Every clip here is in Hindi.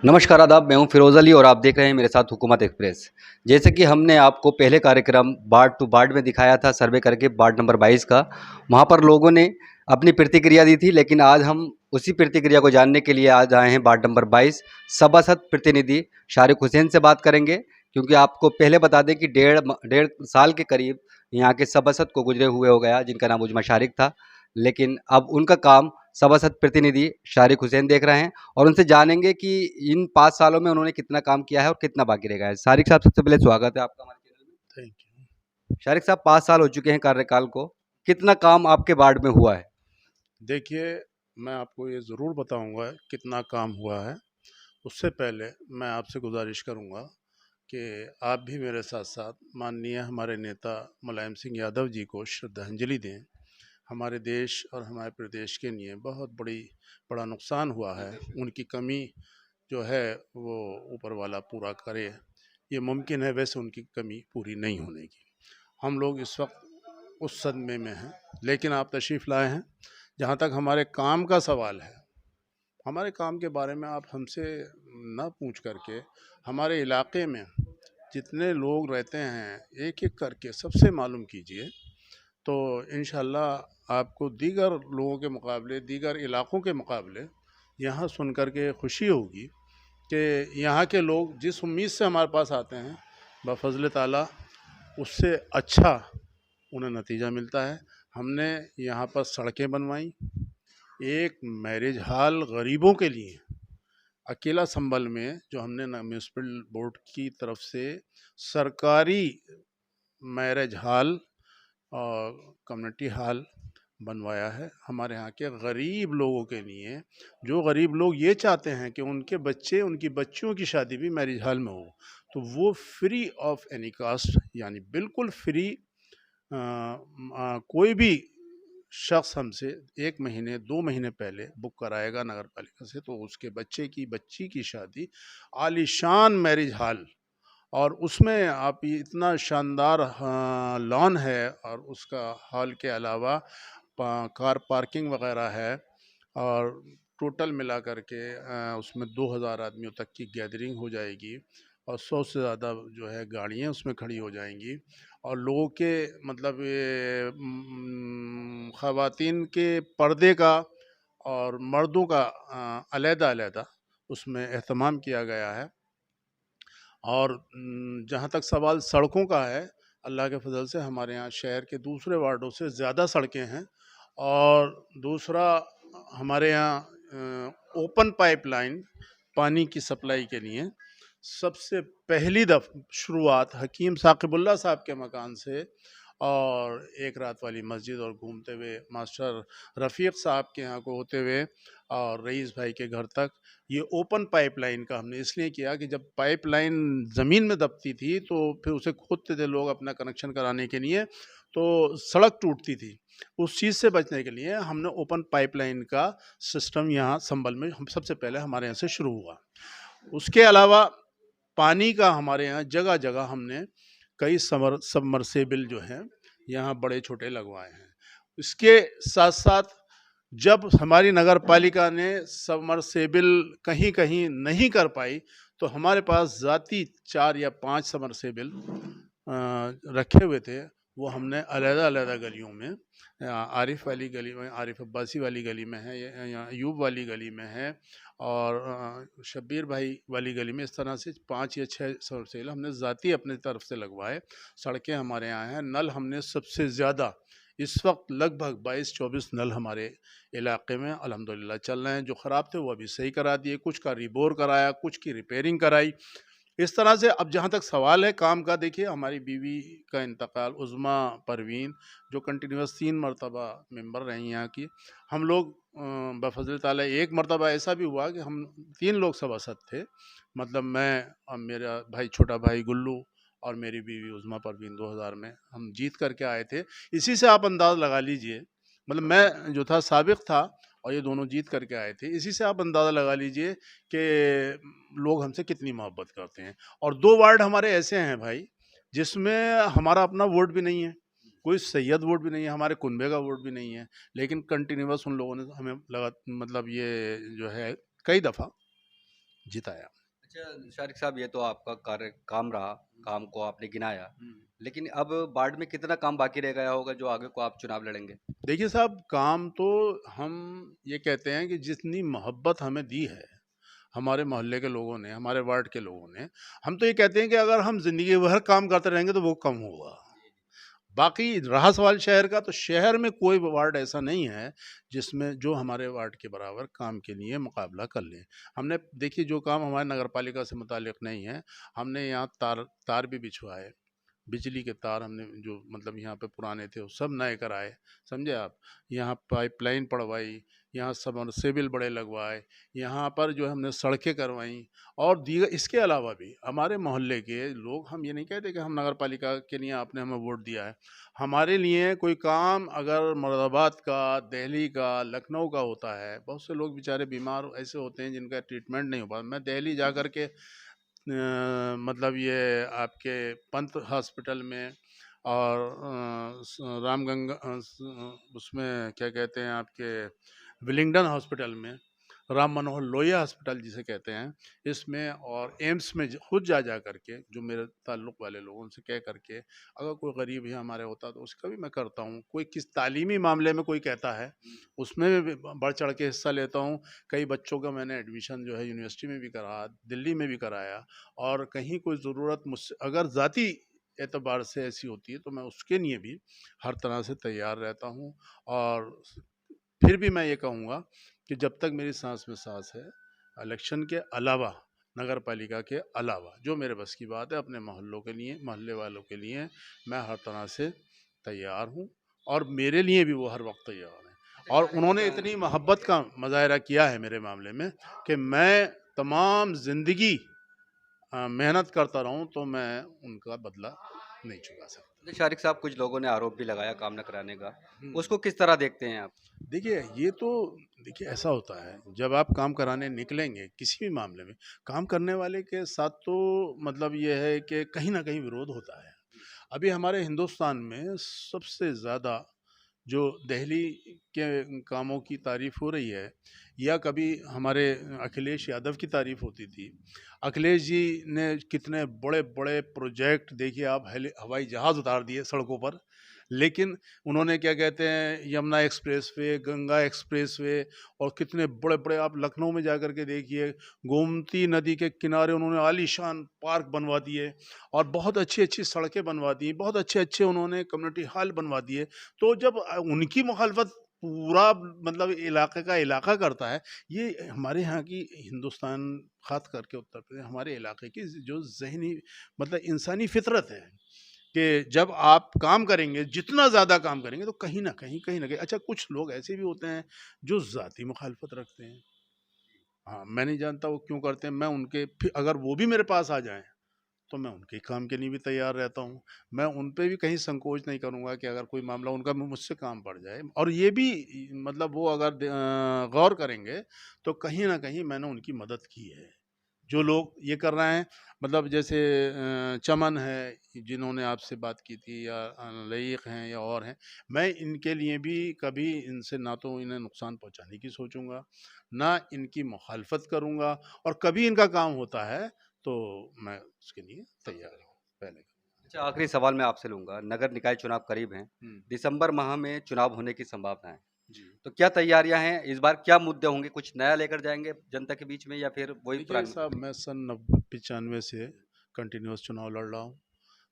नमस्कार आदाब, मैं हूं फिरोज़ अली और आप देख रहे हैं मेरे साथ हुकूमत एक्सप्रेस। जैसे कि हमने आपको पहले कार्यक्रम वार्ड टू वार्ड में दिखाया था सर्वे करके वार्ड नंबर 22 का, वहां पर लोगों ने अपनी प्रतिक्रिया दी थी। लेकिन आज हम उसी प्रतिक्रिया को जानने के लिए आज आए हैं वार्ड नंबर 22। सभासद प्रतिनिधि शारिक हुसैन से बात करेंगे, क्योंकि आपको पहले बता दें कि डेढ़ साल के करीब यहाँ के सभासद को गुजरे हुए हो गया, जिनका नाम उजमा शारिक था। लेकिन अब उनका काम सभासद प्रतिनिधि शारिक हुसैन देख रहे हैं और उनसे जानेंगे कि इन 5 सालों में उन्होंने कितना काम किया है और कितना बाकी रह गया है। शारिक साहब, सबसे पहले स्वागत है आपका हमारे चैनल में। Thank you. शारिक साहब, 5 साल हो चुके हैं कार्यकाल को, कितना काम आपके वार्ड में हुआ है? देखिए, मैं आपको ये ज़रूर बताऊंगा कितना काम हुआ है। उससे पहले मैं आपसे गुजारिश करूंगा कि आप भी मेरे साथ साथ माननीय हमारे नेता मुलायम सिंह यादव जी को श्रद्धांजलि दें। हमारे देश और हमारे प्रदेश के लिए बहुत बड़ा नुकसान हुआ है। उनकी कमी जो है वो ऊपर वाला पूरा करे, ये मुमकिन है। वैसे उनकी कमी पूरी नहीं होने की। हम लोग इस वक्त उस सदमे में हैं, लेकिन आप तशरीफ़ लाए हैं। जहाँ तक हमारे काम का सवाल है, हमारे काम के बारे में आप हमसे ना पूछ करके हमारे इलाके में जितने लोग रहते हैं एक एक करके सबसे मालूम कीजिए, तो इंशाल्लाह आपको दीगर लोगों के मुकाबले, दीगर इलाकों के मुकाबले यहाँ सुन कर के खुशी होगी कि यहाँ के लोग जिस उम्मीद से हमारे पास आते हैं बफज़ल ताला उससे अच्छा उन्हें नतीजा मिलता है। हमने यहाँ पर सड़कें बनवाई, एक मैरिज हॉल गरीबों के लिए अकेला संभल में जो हमने म्यूनसिपल बोर्ड की तरफ से सरकारी मैरिज हॉल और कम्युनिटी हॉल बनवाया है हमारे यहाँ के गरीब लोगों के लिए। जो गरीब लोग ये चाहते हैं कि उनके बच्चे, उनकी बच्चियों की शादी भी मैरिज हॉल में हो, तो वो फ्री ऑफ एनी कास्ट, यानी बिल्कुल फ्री, कोई भी शख्स हमसे 1 महीने 2 महीने पहले बुक कराएगा नगर पालिका से, तो उसके बच्ची की शादी आलीशान मैरिज हॉल, और उसमें आप ये इतना शानदार लॉन है, और उसका हॉल के अलावा कार पार्किंग वगैरह है, और टोटल मिला करके उसमें 2000 आदमियों तक की गैदरिंग हो जाएगी, और 100 से ज़्यादा जो है गाड़ियाँ उसमें खड़ी हो जाएंगी। और लोगों के मतलब ये ख़वातीन के पर्दे का और मर्दों का अलहदा-अलहदा उसमें एहतमाम किया गया है। और जहाँ तक सवाल सड़कों का है, अल्लाह के फजल से हमारे यहाँ शहर के दूसरे वार्डों से ज़्यादा सड़कें हैं। और दूसरा, हमारे यहाँ ओपन पाइपलाइन पानी की सप्लाई के लिए सबसे पहली शुरुआत हकीम साकिबुल्ला साहब के मकान से, और एक रात वाली मस्जिद और घूमते हुए मास्टर रफ़ीक साहब के यहाँ को होते हुए और रईस भाई के घर तक, ये ओपन पाइपलाइन का हमने इसलिए किया कि जब पाइपलाइन ज़मीन में दबती थी तो फिर उसे खोदते थे लोग अपना कनेक्शन कराने के लिए, तो सड़क टूटती थी। उस चीज़ से बचने के लिए हमने ओपन पाइपलाइन का सिस्टम यहाँ संभल में हम सबसे पहले हमारे यहाँ से शुरू हुआ। उसके अलावा पानी का हमारे यहाँ जगह जगह हमने कई सबमर्सिबल जो हैं यहाँ बड़े छोटे लगवाए हैं। इसके साथ साथ जब हमारी नगर पालिका ने सबमर्सिबल कहीं कहीं नहीं कर पाई, तो हमारे पास ज़ाती 4 या 5 सबमर्सिबल रखे हुए थे। वो हमने अलग-अलग गलियों में, आरिफ वाली गली में, आरिफ अब्बासी वाली गली में है, या अयूब वाली गली में है, और शब्बीर भाई वाली गली में, इस तरह से 5 या 6 सबमर्सिबल हमने ज़ाती अपनी तरफ से लगवाए। सड़कें हमारे यहाँ हैं। नल हमने सबसे ज़्यादा, इस वक्त लगभग 22-24 नल हमारे इलाके में अल्हम्दुलिल्लाह चल रहे हैं। जो ख़राब थे वो अभी सही करा दिए, कुछ का रिबोर कराया, कुछ की रिपेयरिंग कराई। इस तरह से अब जहाँ तक सवाल है काम का, देखिए हमारी बीवी का इंतकाल, उज़्मा परवीन, जो कंटिन्यूस 3 मरतबा मेंबर रही यहाँ की। हम लोग बफ़ज़ल ताला एक मरतबा ऐसा भी हुआ कि हम 3 लोग सभासद थे, मतलब मैं और मेरा भाई, छोटा भाई गुल्लू, और मेरी बीवी उज़्मा परवीन 2000 में हम जीत करके आए थे। इसी से आप अंदाज़ लगा लीजिए, मतलब मैं जो था साबिक़ था और ये दोनों जीत करके आए थे। इसी से आप अंदाज़ा लगा लीजिए कि लोग हमसे कितनी मोहब्बत करते हैं। और 2 वार्ड हमारे ऐसे हैं भाई, जिसमें हमारा अपना वोट भी नहीं है, कोई सैयद वोट भी नहीं है, हमारे कुनबे का वोट भी नहीं है, लेकिन कंटिन्यूअस उन लोगों ने हमें लगा, मतलब ये जो है कई दफ़ा जिताया। अच्छा शारिक साहब, ये तो आपका कार्य काम रहा, काम को आपने गिनाया, हम्म। लेकिन अब बाढ़ में कितना काम बाकी रह गया होगा जो आगे को आप चुनाव लड़ेंगे? देखिए साहब, काम तो हम ये कहते हैं कि जितनी मोहब्बत हमें दी है हमारे मोहल्ले के लोगों ने, हमारे वार्ड के लोगों ने, हम तो ये कहते हैं कि अगर हम ज़िंदगी भर काम करते रहेंगे तो वो कम होगा। बाकी रहा सवाल शहर का, तो शहर में कोई वार्ड ऐसा नहीं है जिसमें जो हमारे वार्ड के बराबर काम के लिए मुकाबला कर लें। हमने देखिए जो काम हमारे नगर पालिका से मुताल्लिक़ नहीं है, हमने यहाँ तार तार भी बिछवाए, बिजली के तार हमने जो मतलब यहाँ पे पुराने थे वो सब नए कराए, समझे आप। यहाँ पाइपलाइन पड़वाई, यहाँ सबमर्सिबल बड़े लगवाए, यहाँ पर जो हमने सड़कें करवाई, और दीगर इसके अलावा भी हमारे मोहल्ले के लोग, हम ये नहीं कहते कि हम नगर पालिका के लिए आपने हमें वोट दिया है, हमारे लिए कोई काम अगर मुरादाबाद का, दिल्ली का, लखनऊ का होता है, बहुत से लोग बेचारे बीमार ऐसे होते हैं जिनका ट्रीटमेंट नहीं हो पाता। मैं दिल्ली जा कर के मतलब ये आपके पंत हॉस्पिटल में और रामगंगा उसमें क्या कहते हैं आपके विलिंगडन हॉस्पिटल में, राम मनोहर लोहिया हॉस्पिटल जिसे कहते हैं, इसमें और एम्स में खुद जा करके जो मेरे ताल्लुक़ वाले लोगों उनसे कह करके, अगर कोई गरीब ही हमारे होता तो उसका भी मैं करता हूँ। कोई किस तालीमी मामले में कोई कहता है उसमें भी बढ़ चढ़ के हिस्सा लेता हूँ। कई बच्चों का मैंने एडमिशन जो है यूनिवर्सिटी में भी करा, दिल्ली में भी कराया, और कहीं कोई ज़रूरत मुझसे अगर ज़ाती एतबार से ऐसी होती है तो मैं उसके लिए भी हर तरह से तैयार रहता हूँ। और फिर भी मैं ये कहूँगा कि जब तक मेरी सांस में सांस है, इलेक्शन के अलावा, नगर पालिका के अलावा जो मेरे बस की बात है, अपने मोहल्लों के लिए, मोहल्ले वालों के लिए मैं हर तरह से तैयार हूँ, और मेरे लिए भी वो हर वक्त तैयार हैं। और उन्होंने इतनी मोहब्बत का मुजाहरा किया है मेरे मामले में कि मैं तमाम ज़िंदगी मेहनत करता रहूं तो मैं उनका बदला नहीं चुका सकता। जैसे शारिक साहब, कुछ लोगों ने आरोप भी लगाया काम न कराने का, हम्म। उसको किस तरह देखते हैं आप? देखिए ये तो, देखिए ऐसा होता है जब आप काम कराने निकलेंगे किसी भी मामले में, काम करने वाले के साथ तो मतलब ये है कि कहीं ना कहीं विरोध होता है। अभी हमारे हिंदुस्तान में सबसे ज़्यादा जो दिल्ली के कामों की तारीफ हो रही है, या कभी हमारे अखिलेश यादव की तारीफ होती थी। अखिलेश जी ने कितने बड़े बड़े प्रोजेक्ट, देखिए आप, हवाई जहाज़ उतार दिए सड़कों पर, लेकिन उन्होंने क्या कहते हैं यमुना एक्सप्रेसवे, गंगा एक्सप्रेसवे, और कितने बड़े बड़े, आप लखनऊ में जाकर के देखिए, गोमती नदी के किनारे उन्होंने आलीशान पार्क बनवा दिए, और बहुत अच्छी अच्छी सड़कें बनवा दी, बहुत अच्छे अच्छे उन्होंने कम्युनिटी हॉल बनवा दिए। तो जब उनकी मुखालफत पूरा मतलब इलाके का इलाका करता है, ये हमारे यहाँ की, हिंदुस्तान खास करके उत्तर प्रदेश, हमारे इलाके की जो जहनी मतलब इंसानी फितरत है कि जब आप काम करेंगे, जितना ज़्यादा काम करेंगे तो कहीं ना कहीं, अच्छा कुछ लोग ऐसे भी होते हैं जो ज़ाती मुखालफत रखते हैं। हाँ, मैं नहीं जानता वो क्यों करते हैं। मैं उनके, फिर अगर वो भी मेरे पास आ जाएं तो मैं उनके काम के लिए भी तैयार रहता हूँ। मैं उन पे भी कहीं संकोच नहीं करूँगा कि अगर कोई मामला उनका मुझसे काम पड़ जाए, और ये भी मतलब वो अगर गौर करेंगे तो कहीं न कहीं मैंने उनकी मदद की है। जो लोग ये कर रहे हैं, मतलब जैसे चमन है, जिन्होंने आपसे बात की थी, या लईक हैं या और हैं, मैं इनके लिए भी कभी इनसे ना तो इन्हें नुकसान पहुँचाने की सोचूँगा, ना इनकी मुखालफत करूँगा, और कभी इनका काम होता है तो मैं उसके लिए तैयार हूँ पहले। अच्छा, आखिरी सवाल मैं आपसे लूँगा, नगर निकाय चुनाव करीब हैं, हुँ, दिसंबर माह में चुनाव होने की संभावना है, जी। तो क्या तैयारियाँ हैं? इस बार क्या मुद्दे होंगे? कुछ नया लेकर जाएँगे जनता के बीच में या फिर वही देखिए पुराने साहब, मुद्दे? मैं सन 95 से कंटिन्यूअस चुनाव लड़ रहा हूँ।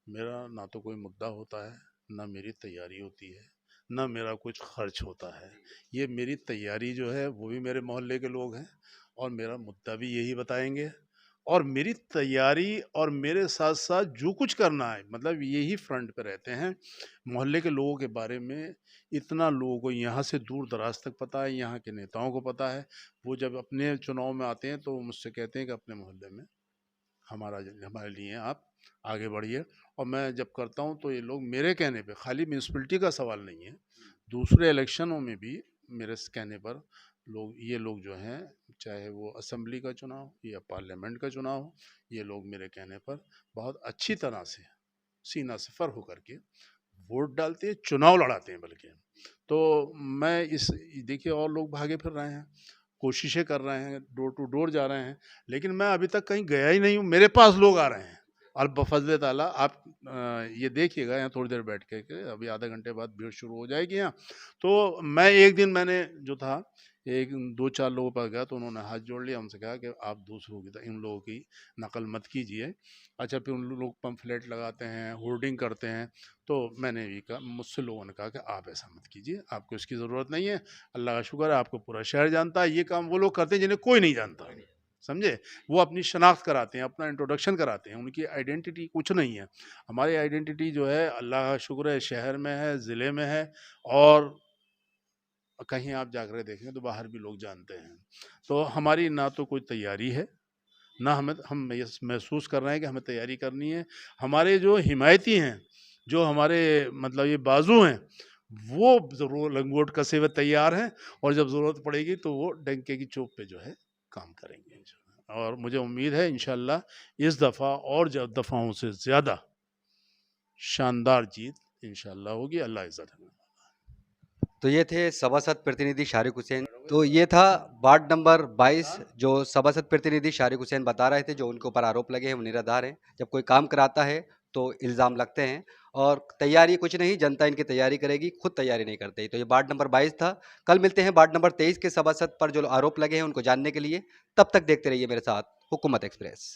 मेरा ना तो कोई मुद्दा होता है, ना मेरी तैयारी होती है, ना मेरा कुछ खर्च होता है। ये मेरी तैयारी जो है वो भी मेरे मोहल्ले के लोग हैं, और मेरा मुद्दा भी यही बताएँगे, और मेरी तैयारी और मेरे साथ-साथ जो कुछ करना है, मतलब यही फ्रंट पे रहते हैं। मोहल्ले के लोगों के बारे में इतना लोगों को यहाँ से दूर-दराज तक पता है, यहाँ के नेताओं को पता है। वो जब अपने चुनाव में आते हैं तो वो मुझसे कहते हैं कि अपने मोहल्ले में हमारे लिए आप आगे बढ़िए। और मैं जब करता हूँ तो ये लोग मेरे कहने पे, खाली म्यूनसिपैलिटी का सवाल नहीं है, दूसरे इलेक्शनों में भी मेरे कहने पर ये लोग जो हैं, चाहे वो असेंबली का चुनाव हो या पार्लियामेंट का चुनाव हो, ये लोग मेरे कहने पर बहुत अच्छी तरह से सीना सफर होकर के वोट डालते हैं, चुनाव लड़ाते हैं बल्कि। तो मैं इस देखिए, और लोग भागे फिर रहे हैं, कोशिशें कर रहे हैं, डोर टू डोर जा रहे हैं, लेकिन मैं अभी तक कहीं गया ही नहीं हूँ। मेरे पास लोग आ रहे हैं और बफज़ल ताला आप ये देखिएगा यहाँ थोड़ी देर बैठ के अभी आधे घंटे बाद भीड़ शुरू हो जाएगी यहाँ। तो मैं एक दिन मैंने जो था एक 2-4 लोगों के पास गया तो उन्होंने हाथ जोड़ लिया, हमसे कहा कि आप दूसरों की इन लोगों की नकल मत कीजिए। अच्छा, फिर उन लोग पम्फलेट लगाते हैं, होर्डिंग करते हैं, तो मैंने भी कहा, मुझसे लोगों ने कहा कि आप ऐसा मत कीजिए, आपको इसकी ज़रूरत नहीं है। अल्लाह का शुक्र है आपको पूरा शहर जानता है। ये काम वो लोग करते हैं जिन्हें कोई नहीं जानता, समझे? वो अपनी शनाख्त कराते हैं, अपना इंट्रोडक्शन कराते हैं, उनकी आइडेंटिटी कुछ नहीं है। हमारी आइडेंटिटी जो है अल्लाह का शुक्र है शहर में है, ज़िले में है, और कहीं आप जाकर देखेंगे तो बाहर भी लोग जानते हैं। तो हमारी ना तो कोई तैयारी है, ना हम ये महसूस कर रहे हैं कि हमें तैयारी करनी है। हमारे जो हिमायती हैं, जो हमारे मतलब ये बाज़ू हैं, वो ज़रूर लंगोट कसे हुए तैयार हैं, और जब ज़रूरत पड़ेगी तो वो डंके की चोट पे जो है काम करेंगे इंशाअल्लाह। और मुझे उम्मीद है इंशाअल्लाह इस दफ़ा और दफ़ाओं से ज़्यादा शानदार जीत इंशाअल्लाह होगी। अल्लाह इज़्ज़त है। तो ये थे सभासद प्रतिनिधि शारिक हुसैन। तो ये था वार्ड नंबर 22 जो सभासद प्रतिनिधि शारिक हुसैन बता रहे थे, जो उनके ऊपर आरोप लगे हैं वो निराधार हैं। जब कोई काम कराता है तो इल्ज़ाम लगते हैं, और तैयारी कुछ नहीं, जनता इनकी तैयारी करेगी, खुद तैयारी नहीं करते। तो ये वार्ड नंबर 22 था। कल मिलते हैं वार्ड नंबर 23 के सभासद पर जो आरोप लगे हैं उनको जानने के लिए। तब तक देखते रहिए मेरे साथ हुकूमत एक्सप्रेस।